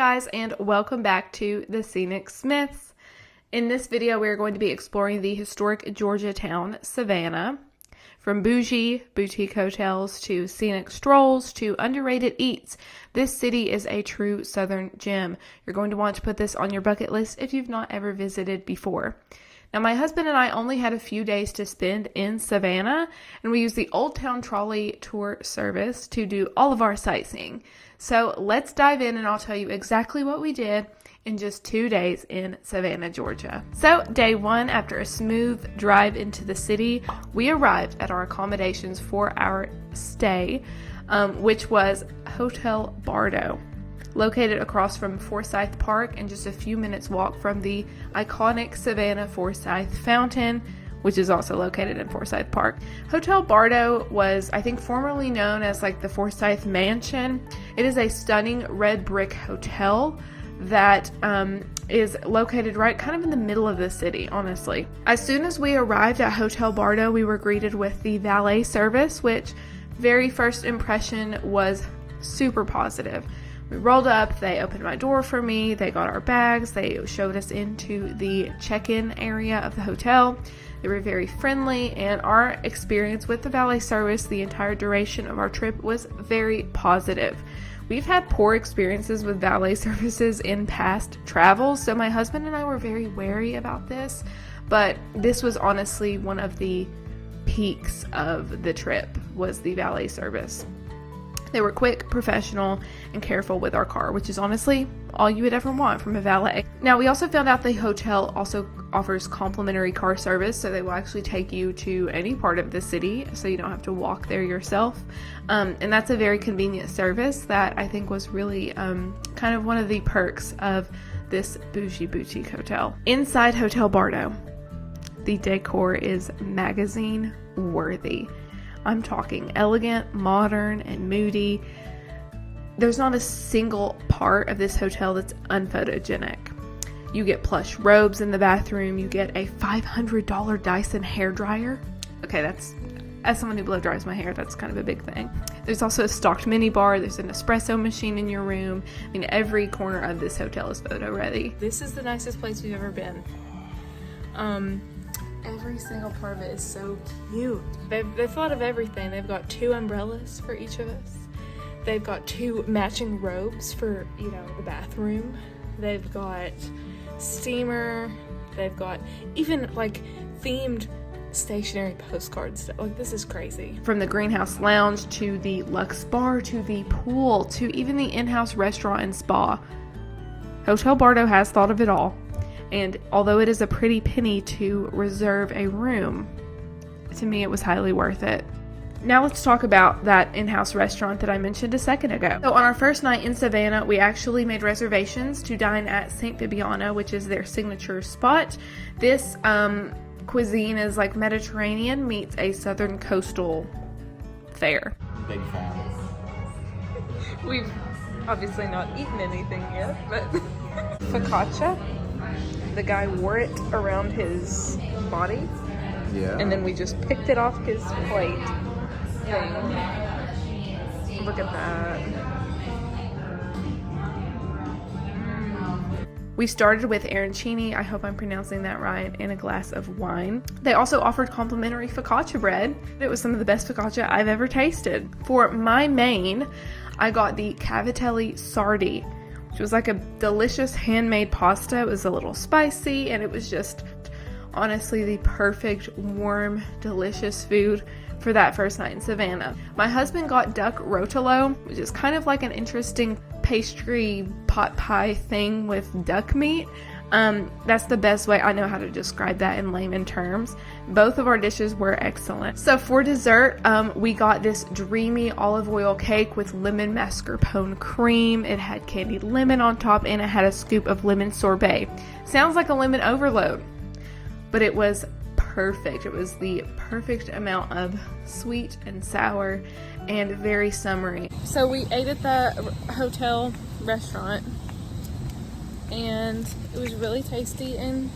guys, and welcome back to the Scenic Smiths. In this video, we are going to be exploring the historic Georgia town, Savannah. From bougie boutique hotels to scenic strolls to underrated eats, this city is a true southern gem. You're going to want to put this on your bucket list if you've not ever visited before. Now, my husband and I only had a few days to spend in Savannah, and we used the Old Town Trolley Tour service to do all of our sightseeing. So let's dive in and I'll tell you exactly what we did in just 2 days in Savannah, Georgia. So day one, after a smooth drive into the city, we arrived at our accommodations for our stay, which was Hotel Bardo, located across from Forsyth Park and just a few minutes walk from the iconic Savannah Forsyth Fountain, which is also located in Forsyth Park. Hotel Bardo was, I think, formerly known as like the Forsyth Mansion. It is a stunning red brick hotel that is located right kind of in the middle of the city, honestly. As soon as we arrived at Hotel Bardo, we were greeted with the valet service, which very first impression was super positive. We rolled up, they opened my door for me, they got our bags, they showed us into the check-in area of the hotel. They were very friendly, and our experience with the valet service the entire duration of our trip was very positive. We've had poor experiences with valet services in past travels, so my husband and I were very wary about this, but this was honestly one of the peaks of the trip, was the valet service. They were quick, professional, and careful with our car, which is honestly all you would ever want from a valet. Now, we also found out the hotel also offers complimentary car service, so they will actually take you to any part of the city, so you don't have to walk there yourself. And that's a very convenient service that I think was really kind of one of the perks of this bougie boutique hotel. Inside Hotel Bardo, the decor is magazine worthy. I'm talking elegant, modern, and moody. There's not a single part of this hotel that's unphotogenic. You get plush robes in the bathroom. You get a $500 Dyson hairdryer. Okay, as someone who blow dries my hair, that's kind of a big thing. There's also a stocked mini bar. There's an espresso machine in your room. I mean, every corner of this hotel is photo ready. This is the nicest place we've ever been. Every single part of it is so cute. They've thought of everything. They've got 2 umbrellas for each of us. They've got 2 matching robes for, the bathroom. They've got steamer. They've got even like themed stationary postcards. Like, this is crazy. From the greenhouse lounge to the luxe bar to the pool to even the in-house restaurant and spa, Hotel Bardo has thought of it all. And although it is a pretty penny to reserve a room, to me it was highly worth it. Now let's talk about that in-house restaurant that I mentioned a second ago. So on our first night in Savannah, we actually made reservations to dine at St. Bibiana, which is their signature spot. This cuisine is like Mediterranean meets a southern coastal fare. Big fans. We've obviously not eaten anything yet, but focaccia. The guy wore it around his body. Yeah. And then we just picked it off his plate. Look at that. We started with arancini, I hope I'm pronouncing that right, and a glass of wine. They also offered complimentary focaccia bread. It was some of the best focaccia I've ever tasted. For my main, I got the cavatelli sardi, which was like a delicious handmade pasta. It was a little spicy, and it was just honestly the perfect, warm, delicious food for that first night in Savannah. My husband got duck rotolo, which is kind of like an interesting pastry pot pie thing with duck meat. That's the best way I know how to describe that in layman terms. Both of our dishes were excellent. So for dessert, we got this dreamy olive oil cake with lemon mascarpone cream. It had candied lemon on top, and it had a scoop of lemon sorbet. Sounds like a lemon overload, but it was perfect. It was the perfect amount of sweet and sour and very summery. So we ate at the hotel restaurant, and it was really tasty and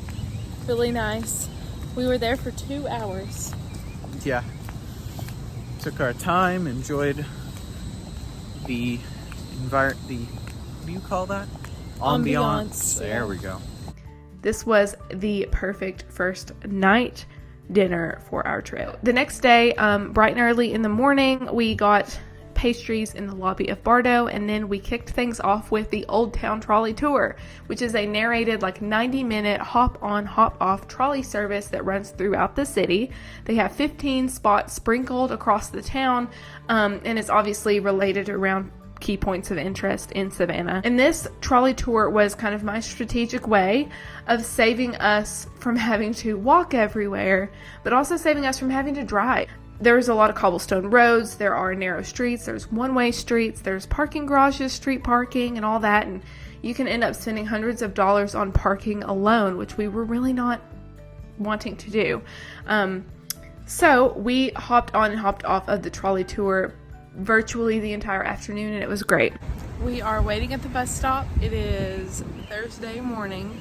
really nice. We were there for 2 hours. Yeah. Took our time, enjoyed the what do you call that? Ambiance. There we go. This was the perfect first night dinner for our trip. The next day, bright and early in the morning, we got pastries in the lobby of Bardo, and then we kicked things off with the Old Town Trolley Tour, which is a narrated 90-minute hop on hop off trolley service that runs throughout the city. They have 15 spots sprinkled across the town, and it's obviously related around key points of interest in Savannah. And this trolley tour was kind of my strategic way of saving us from having to walk everywhere, but also saving us from having to drive. There's a lot of cobblestone roads, there are narrow streets, there's one-way streets, there's parking garages, street parking, and all that, and you can end up spending hundreds of dollars on parking alone, which we were really not wanting to do. So we hopped on and hopped off of the trolley tour virtually the entire afternoon, and it was great. We are waiting at the bus stop. It is Thursday morning,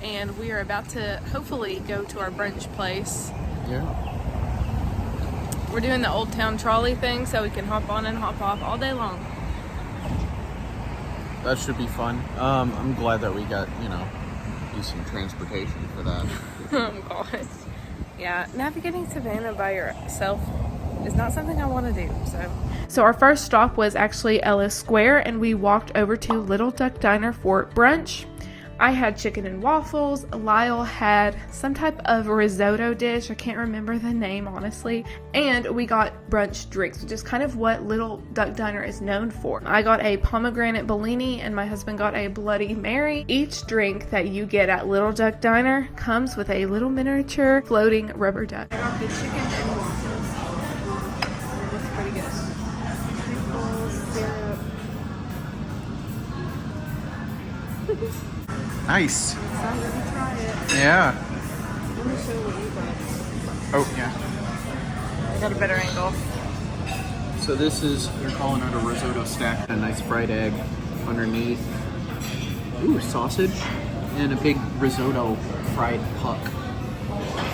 and we are about to hopefully go to our brunch place. Yeah. We're doing the Old Town Trolley thing so we can hop on and hop off all day long. That should be fun. I'm glad that we got, decent transportation for that. Oh gosh. Yeah, navigating Savannah by yourself is not something I want to do, So our first stop was actually Ellis Square, and we walked over to Little Duck Diner for brunch. I had chicken and waffles. Lyle had some type of risotto dish. I can't remember the name, honestly. And we got brunch drinks, which is kind of what Little Duck Diner is known for. I got a pomegranate Bellini, and my husband got a Bloody Mary. Each drink that you get at Little Duck Diner comes with a little miniature floating rubber duck. I got the chicken and waffles. It looks pretty good. Pickles, syrup. Nice. Excited to try it. Yeah. Let me show what you got. Oh, yeah. I got a better angle. So this is, they're calling it a risotto stack. A nice fried egg underneath. Ooh, sausage. And a big risotto fried puck.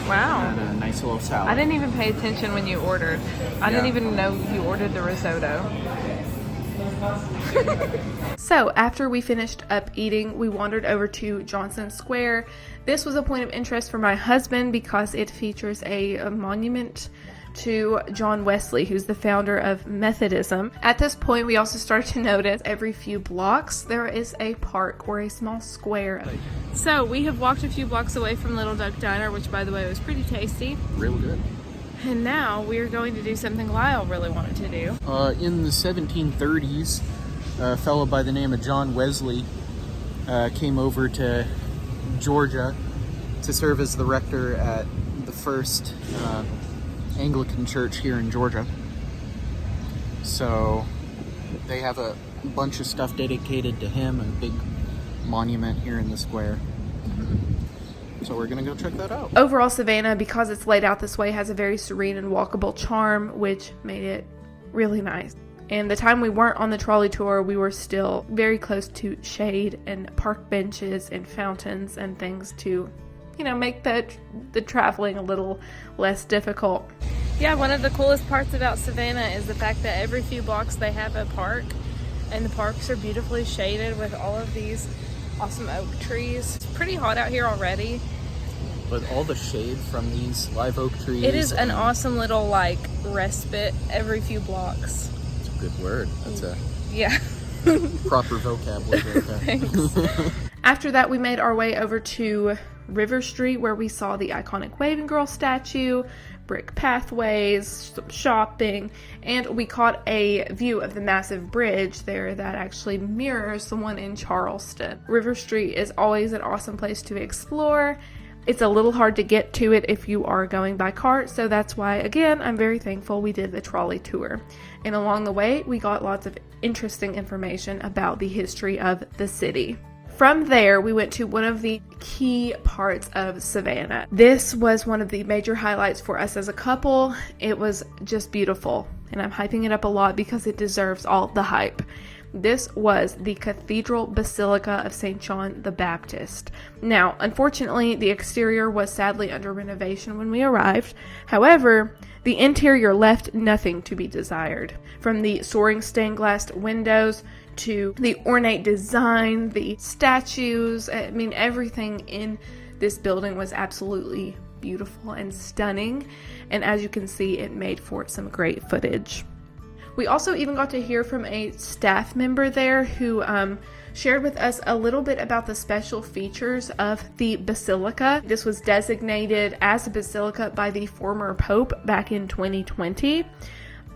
Wow. And a nice little salad. I didn't even pay attention when you ordered. I didn't even know you ordered the risotto. So after we finished up eating, we wandered over to Johnson Square. This was a point of interest for my husband because it features a monument to John Wesley, who's the founder of Methodism. At this point, we also started to notice every few blocks there is a park or a small square. So we have walked a few blocks away from Little Duck Diner, which by the way was pretty tasty. Real good. And now we're going to do something Lyle really wanted to do. In the 1730s, a fellow by the name of John Wesley came over to Georgia to serve as the rector at the first Anglican church here in Georgia. So they have a bunch of stuff dedicated to him, a big monument here in the square. So we're going to go check that out. Overall, Savannah, because it's laid out this way, has a very serene and walkable charm, which made it really nice. And the time we weren't on the trolley tour, we were still very close to shade and park benches and fountains and things to, make the traveling a little less difficult. Yeah, one of the coolest parts about Savannah is the fact that every few blocks they have a park, and the parks are beautifully shaded with all of these awesome oak trees. It's pretty hot out here already. But all the shade from these live oak trees. It is an awesome little respite every few blocks. It's a good word. That's a yeah proper vocab word right there. Thanks. After that, we made our way over to River Street, where we saw the iconic Waving Girl statue, brick pathways, some shopping, and we caught a view of the massive bridge there that actually mirrors the one in Charleston. River Street is always an awesome place to explore. It's a little hard to get to it if you are going by cart, so that's why, again, I'm very thankful we did the trolley tour. And along the way, we got lots of interesting information about the history of the city. From there, we went to one of the key parts of Savannah. This was one of the major highlights for us as a couple. It was just beautiful, and I'm hyping it up a lot because it deserves all the hype. This was the Cathedral Basilica of St. John the Baptist. Now, unfortunately, the exterior was sadly under renovation when we arrived. However, the interior left nothing to be desired. From the soaring stained glass windows to the ornate design, the statues. I mean, everything in this building was absolutely beautiful and stunning. And as you can see, it made for some great footage. We also even got to hear from a staff member there who shared with us a little bit about the special features of the Basilica. This was designated as a basilica by the former Pope back in 2020.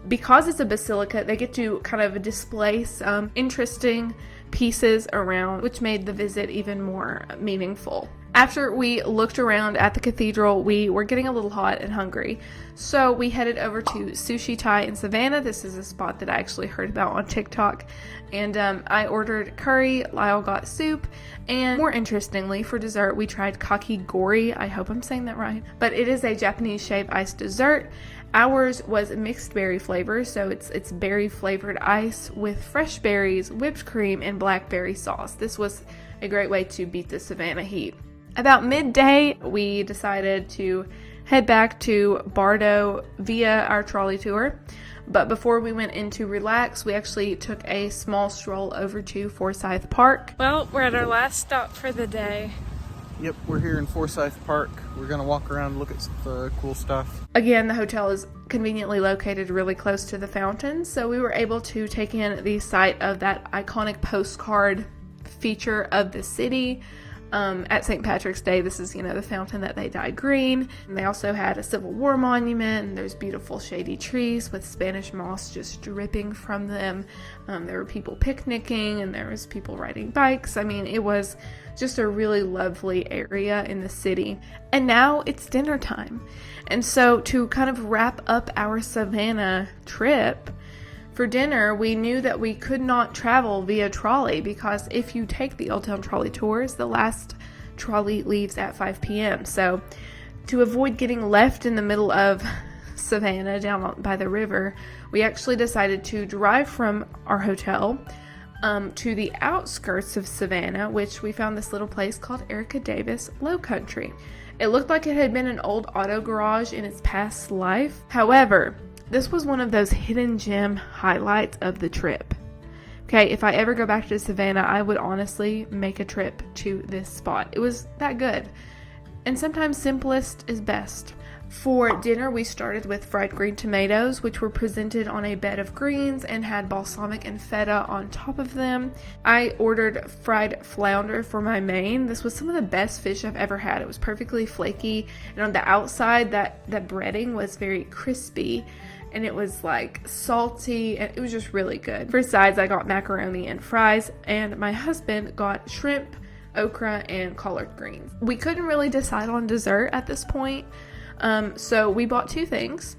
Because it's a basilica, they get to kind of display some interesting pieces around, which made the visit even more meaningful. After we looked around at the cathedral, we were getting a little hot and hungry, so we headed over to Sushi Thai in Savannah. This is a spot that I actually heard about on TikTok, and I ordered curry. Lyle got soup, and more interestingly, for dessert, we tried kakigori. I hope I'm saying that right, but it is a Japanese shaved ice dessert. Ours was mixed berry flavor, so it's berry flavored ice with fresh berries, whipped cream, and blackberry sauce. This was a great way to beat the Savannah heat. About midday, we decided to head back to Bardo via our trolley tour. But before we went in to relax, we actually took a small stroll over to Forsyth Park. Well, we're at our last stop for the day. Yep, we're here in Forsyth Park. We're going to walk around and look at the cool stuff. Again, the hotel is conveniently located really close to the fountain, so we were able to take in the sight of that iconic postcard feature of the city. At St. Patrick's Day, this is, the fountain that they dye green. And they also had a Civil War monument, and there's beautiful shady trees with Spanish moss just dripping from them. There were people picnicking, and there was people riding bikes. I mean, it was just a really lovely area in the city. And now it's dinner time. And so to kind of wrap up our Savannah trip, for dinner, we knew that we could not travel via trolley because if you take the Old Town Trolley Tours, the last trolley leaves at 5 p.m. So to avoid getting left in the middle of Savannah down by the river, we actually decided to drive from our hotel to the outskirts of Savannah, which we found this little place called Erica Davis Lowcountry. It looked like it had been an old auto garage in its past life. However, this was one of those hidden gem highlights of the trip. Okay, if I ever go back to Savannah, I would honestly make a trip to this spot. It was that good. And sometimes simplest is best. For dinner, we started with fried green tomatoes, which were presented on a bed of greens and had balsamic and feta on top of them. I ordered fried flounder for my main. This was some of the best fish I've ever had. It was perfectly flaky, and on the outside, that breading was very crispy. And it was like salty, and it was just really good. For sides, I got macaroni and fries, and my husband got shrimp, okra, and collard greens. We couldn't really decide on dessert at this point, so we bought two things.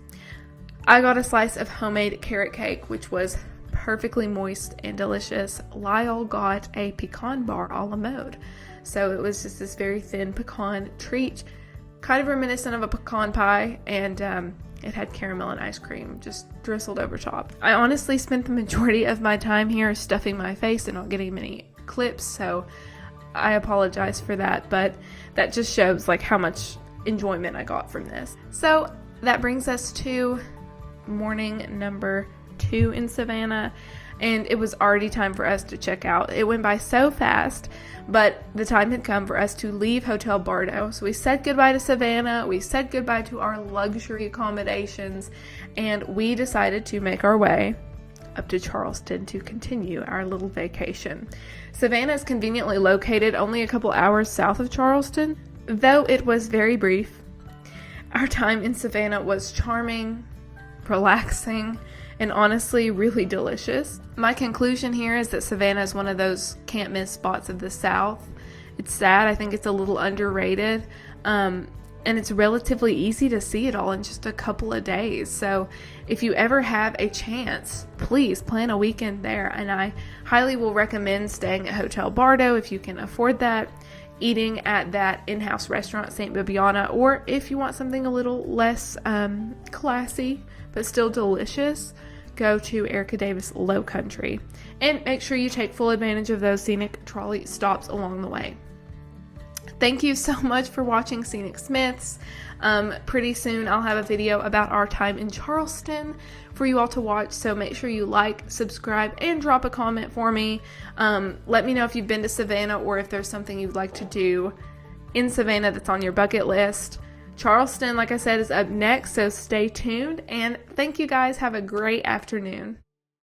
I got a slice of homemade carrot cake, which was perfectly moist and delicious. Lyle got a pecan bar a la mode. So it was just this very thin pecan treat, kind of reminiscent of a pecan pie, and it had caramel and ice cream just drizzled over top. I honestly spent the majority of my time here stuffing my face and not getting many clips, so I apologize for that, but that just shows like how much enjoyment I got from this. So that brings us to morning number 2 in Savannah, and it was already time for us to check out. It went by so fast, but the time had come for us to leave Hotel Bardo. So we said goodbye to Savannah, we said goodbye to our luxury accommodations, and we decided to make our way up to Charleston to continue our little vacation. Savannah is conveniently located only a couple hours south of Charleston, though it was very brief. Our time in Savannah was charming, relaxing, and honestly really delicious. My conclusion here is that Savannah is one of those can't miss spots of the South. It's sad. I think it's a little underrated. And it's relatively easy to see it all in just a couple of days. So if you ever have a chance, please plan a weekend there. And I highly will recommend staying at Hotel Bardo if you can afford that, eating at that in-house restaurant, St. Bibiana, or if you want something a little less classy but still delicious, go to Erica Davis Lowcountry. And make sure you take full advantage of those scenic trolley stops along the way. Thank you so much for watching Scenic Smiths. Pretty soon I'll have a video about our time in Charleston for you all to watch, so make sure you like, subscribe, and drop a comment for me. Let me know if you've been to Savannah or if there's something you'd like to do in Savannah that's on your bucket list. Charleston, like I said, is up next, so stay tuned, and thank you guys. Have a great afternoon.